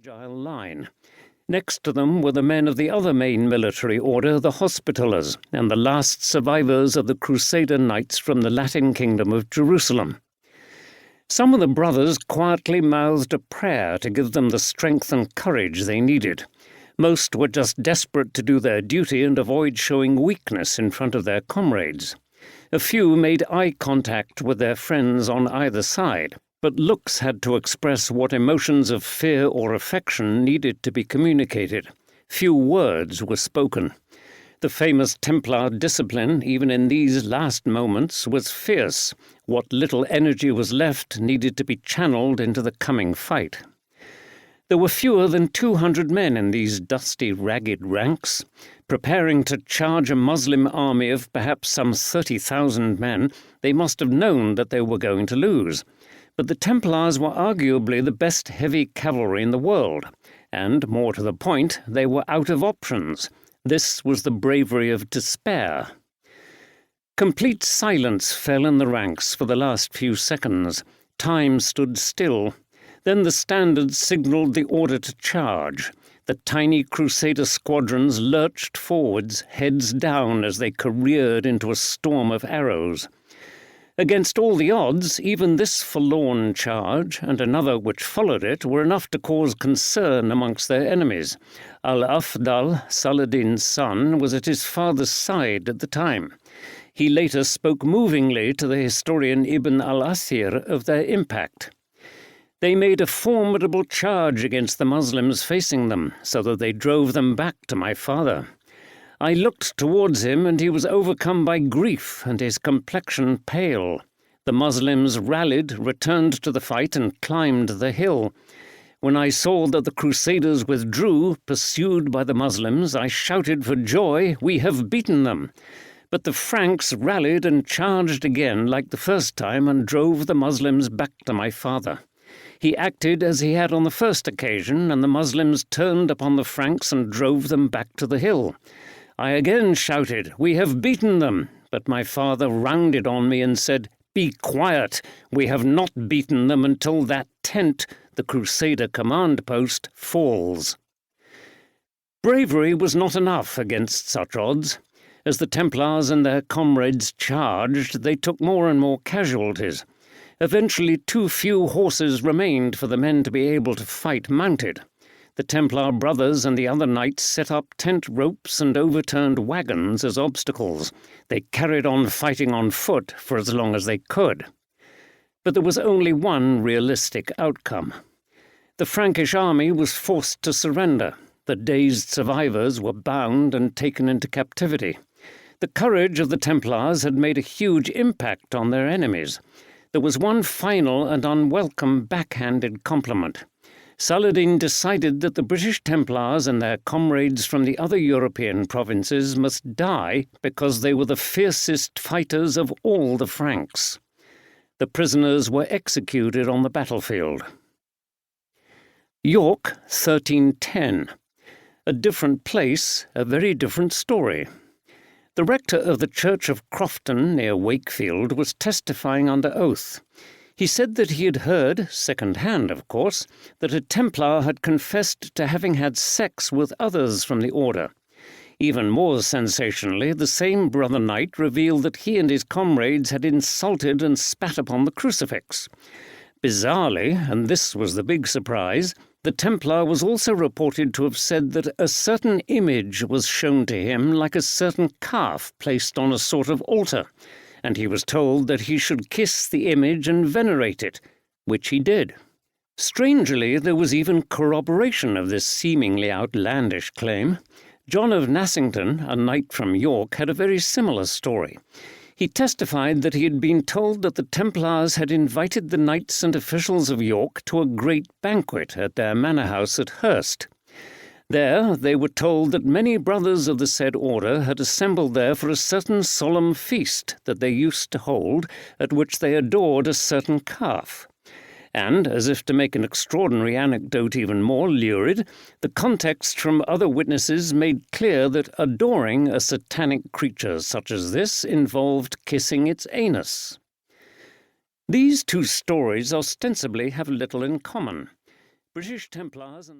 fragile line. Next to them were the men of the other main military order, the Hospitallers, and the last survivors of the Crusader Knights from the Latin kingdom of Jerusalem. Some of the brothers quietly mouthed a prayer to give them the strength and courage they needed. Most were just desperate to do their duty and avoid showing weakness in front of their comrades. A few made eye contact with their friends on either side, but looks had to express what emotions of fear or affection needed to be communicated. Few words were spoken. The famous Templar discipline, even in these last moments, was fierce. What little energy was left needed to be channeled into the coming fight. There were fewer than 200 men in these dusty, ragged ranks. Preparing to charge a Muslim army of perhaps some 30,000 men, they must have known that they were going to lose. But the Templars were arguably the best heavy cavalry in the world, and, more to the point, they were out of options. This was the bravery of despair. Complete silence fell in the ranks for the last few seconds. Time stood still. Then the standards signalled the order to charge. The tiny Crusader squadrons lurched forwards, heads down as they careered into a storm of arrows. Against all the odds, even this forlorn charge, and another which followed it, were enough to cause concern amongst their enemies. Al-Afdal, Saladin's son, was at his father's side at the time. He later spoke movingly to the historian Ibn al-Athir of their impact. They made a formidable charge against the Muslims facing them, so that they drove them back to my father. I looked towards him, and he was overcome by grief, and his complexion pale. The Muslims rallied, returned to the fight, and climbed the hill. When I saw that the Crusaders withdrew, pursued by the Muslims, I shouted for joy, "We have beaten them!" But the Franks rallied and charged again like the first time and drove the Muslims back to my father. He acted as he had on the first occasion, and the Muslims turned upon the Franks and drove them back to the hill. I again shouted, "We have beaten them!" But my father rounded on me and said, "Be quiet! We have not beaten them until that tent, the Crusader command post, falls." Bravery was not enough against such odds. As the Templars and their comrades charged, they took more and more casualties. Eventually too few horses remained for the men to be able to fight mounted. The Templar brothers and the other knights set up tent ropes and overturned wagons as obstacles. They carried on fighting on foot for as long as they could. But there was only one realistic outcome. The Frankish army was forced to surrender. The dazed survivors were bound and taken into captivity. The courage of the Templars had made a huge impact on their enemies. There was one final and unwelcome backhanded compliment. Saladin decided that the British Templars and their comrades from the other European provinces must die because they were the fiercest fighters of all the Franks. The prisoners were executed on the battlefield. York, 1310. A different place, a very different story. The rector of the Church of Crofton, near Wakefield, was testifying under oath. He said that he had heard, second-hand of course, that a Templar had confessed to having had sex with others from the order. Even more sensationally, the same brother knight revealed that he and his comrades had insulted and spat upon the crucifix. Bizarrely, and this was the big surprise, the Templar was also reported to have said that a certain image was shown to him like a certain calf placed on a sort of altar, and he was told that he should kiss the image and venerate it, which he did. Strangely, there was even corroboration of this seemingly outlandish claim. John of Nassington, a knight from York, had a very similar story. He testified that he had been told that the Templars had invited the knights and officials of York to a great banquet at their manor house at Hurst. There they were told that many brothers of the said order had assembled there for a certain solemn feast that they used to hold, at which they adored a certain calf. And, as if to make an extraordinary anecdote even more lurid, the context from other witnesses made clear that adoring a satanic creature such as this involved kissing its anus. These two stories ostensibly have little in common. British Templars and